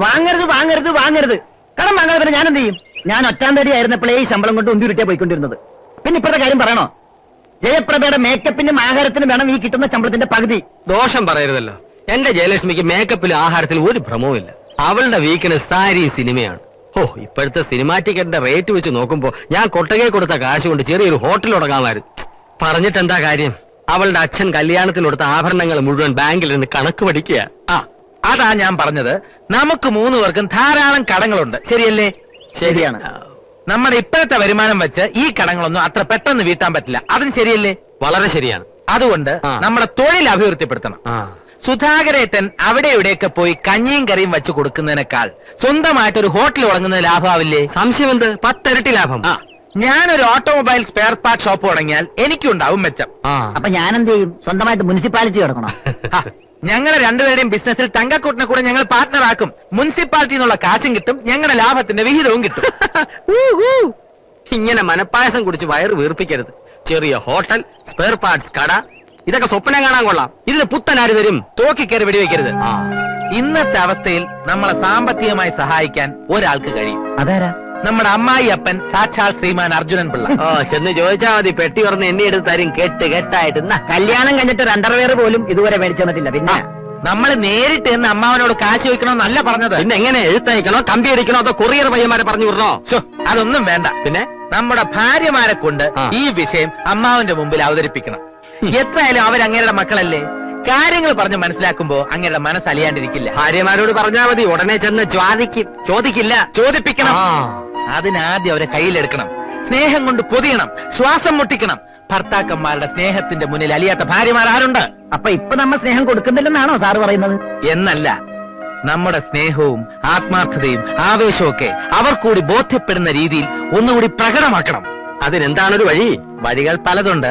വാങ്ങരുത് വാങ്ങരുത് വാങ്ങരുത്. കടം വാങ്ങാതെ പിന്നെ ഞാൻ എന്ത് ചെയ്യും? ഞാൻ ഒറ്റാം തടി ആയിരുന്നപ്പോഴേ ഈ ശമ്പളം കൊണ്ട് ഒന്തിരുട്ടിയാ പോയിക്കൊണ്ടിരുന്നത്. പിന്നെ ഇപ്പോഴത്തെ കാര്യം പറയണോ? ജയപ്രഭയുടെ മേക്കപ്പിനും ആഹാരത്തിനും വേണം ഈ കിട്ടുന്ന ശമ്പളത്തിന്റെ പകുതി. ദോഷം പറയരുതല്ലോ. എന്റെ ജയലക്ഷ്മിക്ക് മേക്കപ്പിലും ആഹാരത്തിലും ഒരു ഭ്രമവുമില്ല. അവളുടെ വീക്കിനെസ് സാരി സിനിമയാണ്. ഓ, ഇപ്പോഴത്തെ സിനിമാ ടിക്കറ്റിന്റെ റേറ്റ് വെച്ച് നോക്കുമ്പോ ഞാൻ കൊട്ടകെ കൊടുത്ത കാശ് കൊണ്ട് ചെറിയൊരു ഹോട്ടൽ തുടങ്ങാമായിരുന്നു. പറഞ്ഞിട്ട് എന്താ കാര്യം? അവളുടെ അച്ഛൻ കല്യാണത്തിനൊടുത്ത ആഭരണങ്ങൾ മുഴുവൻ ബാങ്കിൽ നിന്ന് കണക്ക് പഠിക്കുക. അതാ ഞാൻ പറഞ്ഞത്, നമുക്ക് 3 പേർക്കും ധാരാളം കടങ്ങളുണ്ട്. ശരിയല്ലേ? ശരിയാണ്. നമ്മുടെ ഇപ്പോഴത്തെ വരുമാനം വെച്ച് ഈ കടങ്ങളൊന്നും അത്ര പെട്ടെന്ന് വീട്ടാൻ പറ്റില്ല. അതും ശരിയല്ലേ? വളരെ ശരിയാണ്. അതുകൊണ്ട് നമ്മുടെ തൊഴിൽ അഭിവൃദ്ധിപ്പെടുത്തണം. സുധാകരേട്ടൻ അവിടെ ഇവിടെയൊക്കെ പോയി കഞ്ഞിയും കറിയും വെച്ച് കൊടുക്കുന്നതിനേക്കാൾ സ്വന്തമായിട്ടൊരു ഹോട്ടൽ തുടങ്ങുന്നത് ലാഭമാവില്ലേ? സംശയം എന്ത്? 10 ഇരട്ടി ലാഭം. ഞാനൊരു ഓട്ടോമൊബൈൽ സ്പെയർ പാർട്ട് ഷോപ്പ് തുടങ്ങിയാൽ എനിക്കുണ്ടാവും മെച്ചം. അപ്പൊ ഞാൻ എന്ത് ചെയ്യും? സ്വന്തമായിട്ട് മുനിസിപ്പാലിറ്റി തുടങ്ങണം. ഞങ്ങളുടെ രണ്ടുപേരുടെയും ബിസിനസ്സിൽ തങ്കക്കൂട്ടിനെ കൂടെ ഞങ്ങൾ പാർട്ട്ണർ ആക്കും. മുനിസിപ്പാലിറ്റി എന്നുള്ള കാശും കിട്ടും, ഞങ്ങളുടെ ലാഭത്തിന്റെ വിഹിതവും കിട്ടും. ഇങ്ങനെ മനപ്പായസം കുടിച്ച് വയറ് വീർപ്പിക്കരുത്. ചെറിയ ഹോട്ടൽ, സ്പെയർ പാർട്സ് കട, ഇതൊക്കെ സ്വപ്നം കാണാൻ കൊള്ളാം. ഇതിന് പുത്തനാര് വരും? തോക്കിക്കയറി വെടിവെക്കരുത്. ഇന്നത്തെ അവസ്ഥയിൽ നമ്മളെ സാമ്പത്തികമായി സഹായിക്കാൻ ഒരാൾക്ക് കഴിയും. അതാരാ? നമ്മുടെ അമ്മായി അപ്പൻ സാക്ഷാൽ ശ്രീമാൻ അർജുനൻ പിള്ള. ചെന്ന് ചോദിച്ചാ മതി, പെട്ടി പറഞ്ഞ് എന്നെ എടുത്ത് തരും. കെട്ടായിട്ട് കല്യാണം കഴിഞ്ഞിട്ട് ഒരു അണ്ടർവെയർ പോലും ഇതുവരെ മേടിച്ചു തന്നിട്ടില്ല. പിന്നെ നമ്മൾ നേരിട്ട് എന്ന് അമ്മാവനോട് കാശ് ചോദിക്കണമെന്നല്ല പറഞ്ഞത്. പിന്നെ എങ്ങനെ? എഴുത്തയക്കണോ, കമ്പി അടിക്കണോ, അതോ കൊറിയർ പയ്യന്മാരെ പറഞ്ഞു വിടണോ? അതൊന്നും വേണ്ട. പിന്നെ നമ്മുടെ ഭാര്യമാരെ കൊണ്ട് ഈ വിഷയം അമ്മാവന്റെ മുമ്പിൽ അവതരിപ്പിക്കണം. എത്രയായാലും അവരങ്ങേരുടെ മക്കളല്ലേ. കാര്യങ്ങൾ പറഞ്ഞ് മനസ്സിലാക്കുമ്പോ അങ്ങേരുടെ മനസ്സ് അലിയാണ്ടിരിക്കില്ല. ഭാര്യമാരോട് പറഞ്ഞാൽ മതി, ഉടനെ ചെന്ന് ചോദിക്കില്ല. ചോദിപ്പിക്കണം. അതിനാദ്യം അവരെ കയ്യിലെടുക്കണം. സ്നേഹം കൊണ്ട് പൊതിയണം, ശ്വാസം മുട്ടിക്കണം. ഭർത്താക്കന്മാരുടെ സ്നേഹത്തിന്റെ മുന്നിൽ അലിയാത്ത ഭാര്യമാർ ആരുണ്ട്? അപ്പൊ ഇപ്പൊ നമ്മൾ സ്നേഹം കൊടുക്കുന്നില്ലെന്നാണോ സാറ് പറയുന്നത്? എന്നല്ല, നമ്മുടെ സ്നേഹവും ആത്മാർത്ഥതയും ആവേശവും ഒക്കെ അവർ കൂടി ബോധ്യപ്പെടുന്ന രീതിയിൽ ഒന്നുകൂടി പ്രകടമാക്കണം. അതിനെന്താണൊരു വഴി? വഴികൾ പലതുണ്ട്.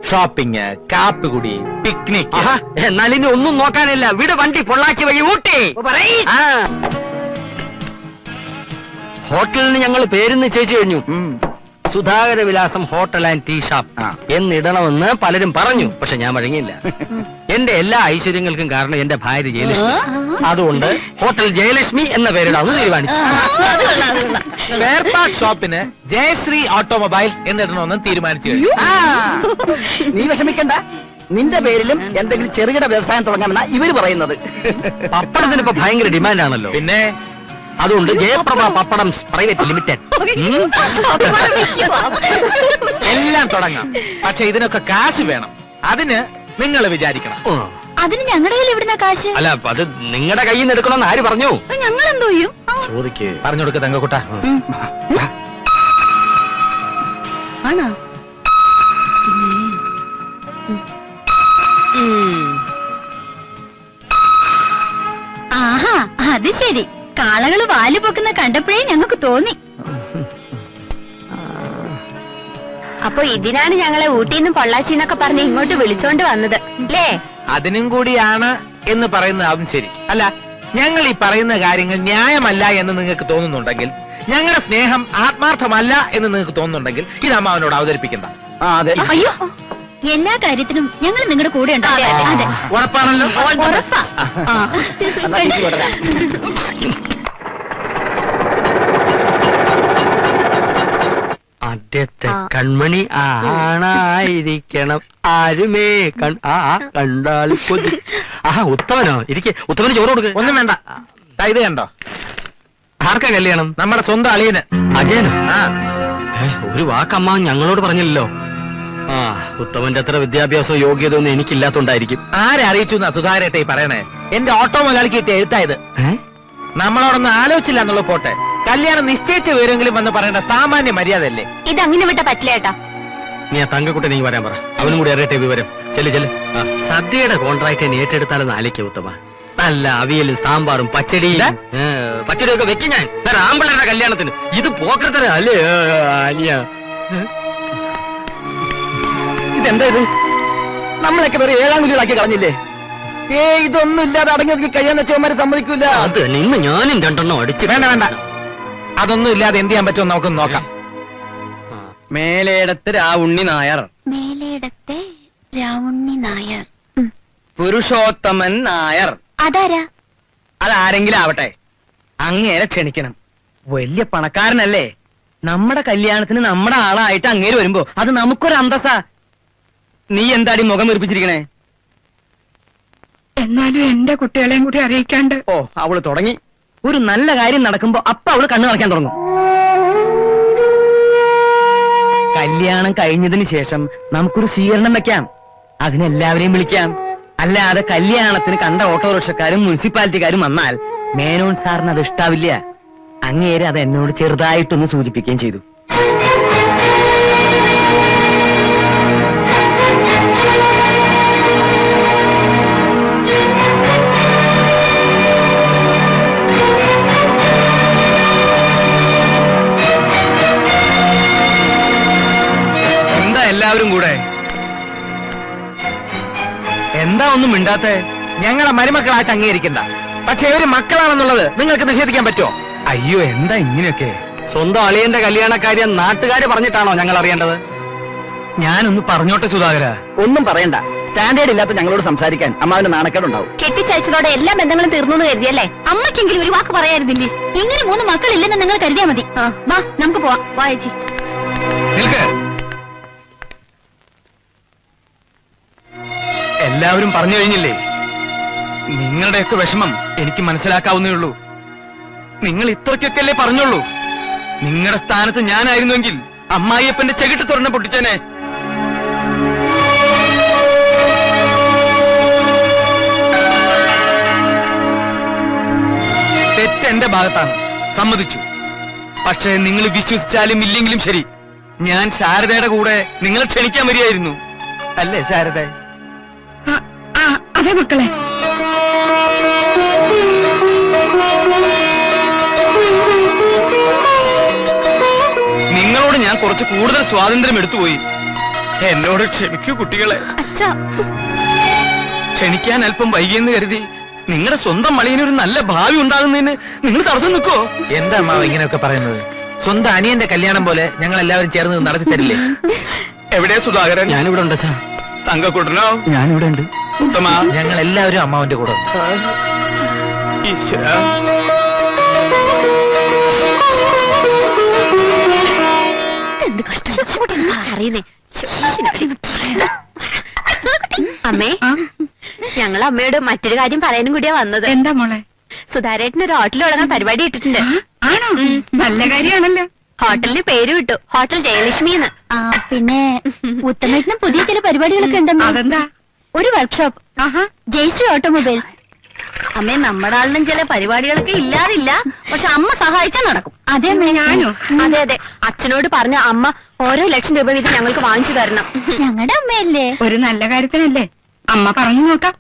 ഷോപ്പിംഗ്, കാപ്പുകുടി, പിക്നിക്. എന്നാൽ ഇനി ഒന്നും നോക്കാനില്ല. വിട് വണ്ടി, പൊള്ളാച്ചി വഴി ഊട്ടി. ഹോട്ടലിന് ഞങ്ങൾ പേരിന്ന് ചേച്ചു കഴിഞ്ഞു. സുധാകര വിലാസം ഹോട്ടൽ ആൻഡ് ടീ ഷോപ്പ് എന്നിടണമെന്ന് പലരും പറഞ്ഞു. പക്ഷെ ഞാൻ വഴങ്ങിയില്ല. എന്റെ എല്ലാ ഐശ്വര്യങ്ങൾക്കും കാരണം എന്റെ ഭാര്യ ജയലക്ഷ്മി. അതുകൊണ്ട് ഹോട്ടൽ ജയലക്ഷ്മി എന്ന പേരിടാമെന്ന് തീരുമാനിച്ചു. സ്പെയർ പാർട്ട് ഷോപ്പിന് ജയശ്രീ ഓട്ടോമൊബൈൽസ് എന്നിടണമെന്ന് തീരുമാനിച്ചു. നീ വിഷമിക്കണ്ട, നിന്റെ പേരിലും എന്തെങ്കിലും ചെറുകിട വ്യവസായം തുടങ്ങാമെന്നാ ഇവര് പറയുന്നത്. പപ്പടത്തിന് ഇപ്പൊ ഭയങ്കര ഡിമാൻഡാണല്ലോ. പിന്നെ അതുകൊണ്ട് ജയപ്രഭ പപ്പടം പ്രൈവറ്റ് ലിമിറ്റഡ് എല്ലാം തുടങ്ങാം. പക്ഷെ ഇതിനൊക്കെ കാശ് വേണം. അതിന് നിങ്ങൾ വിചാരിക്കണം. അതിന് ഞങ്ങളുടെ കയ്യിൽ എവിടുന്ന കാശ്? അല്ല, അത് നിങ്ങളുടെ കയ്യിൽ നിന്ന് എടുക്കണമെന്ന് ആര് പറഞ്ഞു? ഞങ്ങൾ എന്തോ ചെയ്യും? ചോദിക്ക്. പറഞ്ഞു കൊടുക്ക തങ്കക്കുട്ട. ആണോ? ആഹാ, അത് ശരി. കാളകള് വാല് പൊക്കുന്ന കണ്ടപ്പോഴേ ഞങ്ങൾക്ക് തോന്നി. അപ്പൊ ഇതിനാണ് ഞങ്ങളെ ഊട്ടിന്നും പൊള്ളാച്ചിന്നൊക്കെ പറഞ്ഞ് ഇങ്ങോട്ട് വിളിച്ചോണ്ട് വന്നത് അല്ലേ? അതിനും കൂടിയാണ് എന്ന് പറയുന്നതാവും ശരി. അല്ല, ഞങ്ങൾ ഈ പറയുന്ന കാര്യങ്ങൾ ന്യായമല്ല എന്ന് നിങ്ങൾക്ക് തോന്നുന്നുണ്ടെങ്കിൽ, ഞങ്ങളുടെ സ്നേഹം ആത്മാർത്ഥമല്ല എന്ന് നിങ്ങൾക്ക് തോന്നുന്നുണ്ടെങ്കിൽ ഇത് അമ്മാവനോട് അവതരിപ്പിക്കണ്ട. അയ്യോ, എല്ലാ കാര്യത്തിനും ഞങ്ങൾ നിങ്ങളുടെ കൂടെ ഉണ്ടാവും. ഉറപ്പാണല്ലോ? ആദ്യത്തെ കൺമണി ആണായിരിക്കണം, ആരുമേ കണ്ടാൽ കൊതി. ഉത്തമനോ? ഇരിക്കെ. ഉത്തമന് ചോറ് കൊടുക്ക്. ഒന്നും വേണ്ട. ഇത് കണ്ടോ? ആർക്കാ കല്യാണം? നമ്മുടെ സ്വന്തം അളിയന്. അജയനോ? ഒരു വാക്കമ്മ ഞങ്ങളോട് പറഞ്ഞില്ലല്ലോ. ഉത്തമന്റെ അത്ര വിദ്യാഭ്യാസവും യോഗ്യതയൊന്നും എനിക്കില്ലാത്തോണ്ടായിരിക്കും. ആരെ അറിയിച്ചു എന്നാ സുധാകരേട്ടെ പറയണേ? എന്റെ ഓട്ടോ മുതലാളിക്ക് കിട്ടിയ എഴുത്തായത്. നമ്മളോടൊന്നും ആലോചിച്ചില്ല എന്നുള്ള പോട്ടെ, കല്യാണം നിശ്ചയിച്ച വിവരമെങ്കിലും വന്ന് പറയേണ്ട സാമാന്യ മര്യാദയല്ലേ? ഇതങ്ങനെ വിട്ട പറ്റില്ല ഏട്ടാ. നീ ആ തങ്കക്കുട്ടൻ നീ വരാൻ പറ, അവനും കൂടി അറിയട്ടെ വിവരം. ചെല്ല്. സദ്യയുടെ കോൺട്രാക്ട് ആയിട്ടെടുത്താലെന്ന് ആലോചിക്കുക ഉത്തമ. നല്ല അവിയലും സാമ്പാറും പച്ചടിയും ഒക്കെ വെക്കും ഞാൻ. വേറെ ആമ്പിള്ളേരുടെ കല്യാണത്തിന് ഇത് പോക്കത്തര അല്ലേ? ഇതെന്താ ഇത്? നമ്മളൊക്കെ വേറെ 7-ാം കുലികളാക്കി കളഞ്ഞില്ലേ? ഇതൊന്നും ഇല്ലാതെ അടങ്ങി ഒതുക്കി കഴിയാന്ന് വെച്ചവന്മാരെ സമ്മതിക്കൂല. അത് ഇന്ന് ഞാനും 2 അടിച്ചു. വേണ്ട, അതൊന്നും ഇല്ലാതെ എന്ത് ചെയ്യാൻ പറ്റുമോ നമുക്ക് നോക്കാം. മേലേടത്ത് രാവുണ്ണി നായർ. മേലേടത്തെ രാവുണ്ണി നായർ. പുരുഷോത്തമൻ നായർ. അതാരാ? അതാരെങ്കിലും ആവട്ടെ. അങ്ങേരെ ക്ഷണിക്കണം. വലിയ പണക്കാരനല്ലേ? നമ്മുടെ കല്യാണത്തിന് നമ്മുടെ ആളായിട്ട് അങ്ങേര് വരുമ്പോ അത് നമുക്കൊരു അന്തസ്സാ. നീ എന്താടി മുഖം വീർപ്പിച്ചിരിക്കണേ? എന്നാലും എന്റെ കുട്ടികളെയും കൂടി അറിയിക്കാണ്ട്. ഓ, അവള് തുടങ്ങി. ഒരു നല്ല കാര്യം നടക്കുമ്പോ അപ്പ അവള് കണ്ണു നിറയ്ക്കാൻ തുടങ്ങും. കല്യാണം കഴിഞ്ഞതിന് ശേഷം നമുക്കൊരു സ്വീകരണം വെക്കാം. അതിനെല്ലാവരെയും വിളിക്കാം. അല്ലാതെ കല്യാണത്തിന് കണ്ട ഓട്ടോറിക്ഷക്കാരും മുനിസിപ്പാലിറ്റിക്കാരും വന്നാൽ മേനോൻ സാറിന് അത് ഇഷ്ടാവില്ല. അങ്ങേര് അത് എന്നോട് ചെറുതായിട്ടൊന്ന് സൂചിപ്പിക്കുകയും ചെയ്തു. എന്താ എല്ലാവരും കൂടെ? എന്താ ഒന്നും മിണ്ടാത്തെ? ഞങ്ങളെ മരുമക്കളായിട്ട് അംഗീകരിക്കണ്ട. പക്ഷെ ഇവര് മക്കളാണെന്നുള്ളത് നിങ്ങൾക്ക് നിഷേധിക്കാൻ പറ്റുമോ? അയ്യോ, എന്താ ഇങ്ങനെയൊക്കെ? സ്വന്തം അളിയന്റെ കല്യാണക്കാര്യം നാട്ടുകാര് പറഞ്ഞിട്ടാണോ ഞങ്ങൾ അറിയേണ്ടത്? ഞാനൊന്ന് പറഞ്ഞോട്ടെ സുധാകര. ഒന്നും പറയണ്ട. സ്റ്റാൻഡേർഡ് ഇല്ലാത്ത ഞങ്ങളോട് സംസാരിക്കാൻ അമ്മാവിന്റെ നാണക്കേടുണ്ടാവും. കെട്ടിച്ചയച്ചതോടെ എല്ലാ ബന്ധങ്ങളും തീർന്നു എന്ന് കരുതിയല്ലേ? അമ്മയ്ക്കെങ്കിലും ഒരു വാക്ക് പറയായിരുന്നില്ലേ? ഇങ്ങനെ 3 മക്കളില്ലെന്ന് നിങ്ങൾ കരുതിയാ മതി. വാ, നമുക്ക് പോവാം. വാ ചേച്ചി. നിൽക്ക്. എല്ലാവരും പറഞ്ഞു കഴിഞ്ഞില്ലേ? നിങ്ങളുടെയൊക്കെ വിഷമം എനിക്ക് മനസ്സിലാക്കാവുന്നേ ഉള്ളൂ. നിങ്ങൾ ഇത്രയ്ക്കൊക്കെ അല്ലേ പറഞ്ഞുള്ളൂ. നിങ്ങളുടെ സ്ഥാനത്ത് ഞാനായിരുന്നുവെങ്കിൽ അമ്മായിയപ്പന്റെ ചെകിട്ട് തുറന്ന് പൊട്ടിച്ചേനെ. തെറ്റ് എന്റെ ഭാഗത്താണ്, സമ്മതിച്ചു. പക്ഷേ നിങ്ങൾ വിശ്വസിച്ചാലും ഇല്ലെങ്കിലും ശരി, ഞാൻ ശാരദയുടെ കൂടെ നിങ്ങളെ ക്ഷണിക്കാൻ വരികയായിരുന്നു. അല്ലേ ശാരദ? അതെ മക്കളെ. നിങ്ങളോട് ഞാൻ കുറച്ച് കൂടുതൽ സ്വാതന്ത്ര്യം എടുത്തുപോയി. എന്നോട് ക്ഷമിക്കൂ കുട്ടികളെ. ക്ഷണിക്കാൻ അല്പം വൈകിയെന്ന് കരുതി നിങ്ങളുടെ സ്വന്തം മളിയനൊരു നല്ല ഭാവി ഉണ്ടാകുന്നതിന് നിങ്ങൾ തടസ്സം നിൽക്കോ? എന്താ അമ്മാവ് ഇങ്ങനെയൊക്കെ പറയുന്നത്? സ്വന്തം അനിയന്റെ കല്യാണം പോലെ ഞങ്ങൾ എല്ലാവരും ചേർന്ന് നടത്തി തരില്ലേ? എവിടെയാ സുധാകരൻ? ഞാനിവിടെ ഉണ്ട് അച്ഛാ. തങ്കക്കൂട്ടനോ? ഞാനിവിടെ ഉണ്ട്. ഉത്തമ? ഞങ്ങൾ എല്ലാവരും അമ്മാവന്റെ കൂടെ ഉണ്ട്. ഈശ്വരാ. എന്ത് കഷ്ടം അറിയുന്നേ. അമ്മേ, ഞങ്ങൾ അമ്മയോട് മറ്റൊരു കാര്യം പറയാനും കൂടിയാ വന്നത്. എന്താ മോളെ? സുധാരേട്ടന് ഒരു ഹോട്ടൽ തുടങ്ങാൻ പരിപാടി ഇട്ടിട്ടുണ്ട്. ആണോ? നല്ല കാര്യമാണല്ലോ. ഹോട്ടലിന് പേര് വിട്ടു, ഹോട്ടൽ ജയലക്ഷ്മിന്ന്. പിന്നെ ഉത്തമേട്ടനും പുതിയ ചില പരിപാടികളൊക്കെ ഉണ്ടെന്ന്. അതെന്താ? ഒരു വർക്ക്ഷോപ്പ്, ആഹാ, ജയശ്രീ ഓട്ടോമൊബൈൽസ്. അമ്മേ, നമ്മുടെ ആളിനും ചില പരിപാടികളൊക്കെ ഇല്ലാതില്ല. പക്ഷെ അമ്മ സഹായിച്ചാൽ നടക്കും. അതെ അമ്മേ. ഞാനോ? അതെ അതെ, അച്ഛനോട് പറഞ്ഞ അമ്മ ഓരോ ലക്ഷം രൂപ വീതം ഞങ്ങൾക്ക് വാങ്ങിച്ചു തരണം. ഞങ്ങളുടെ അമ്മയല്ലേ? ഒരു നല്ല കാര്യത്തിനല്ലേ? അമ്മ പറഞ്ഞു നോക്കാം.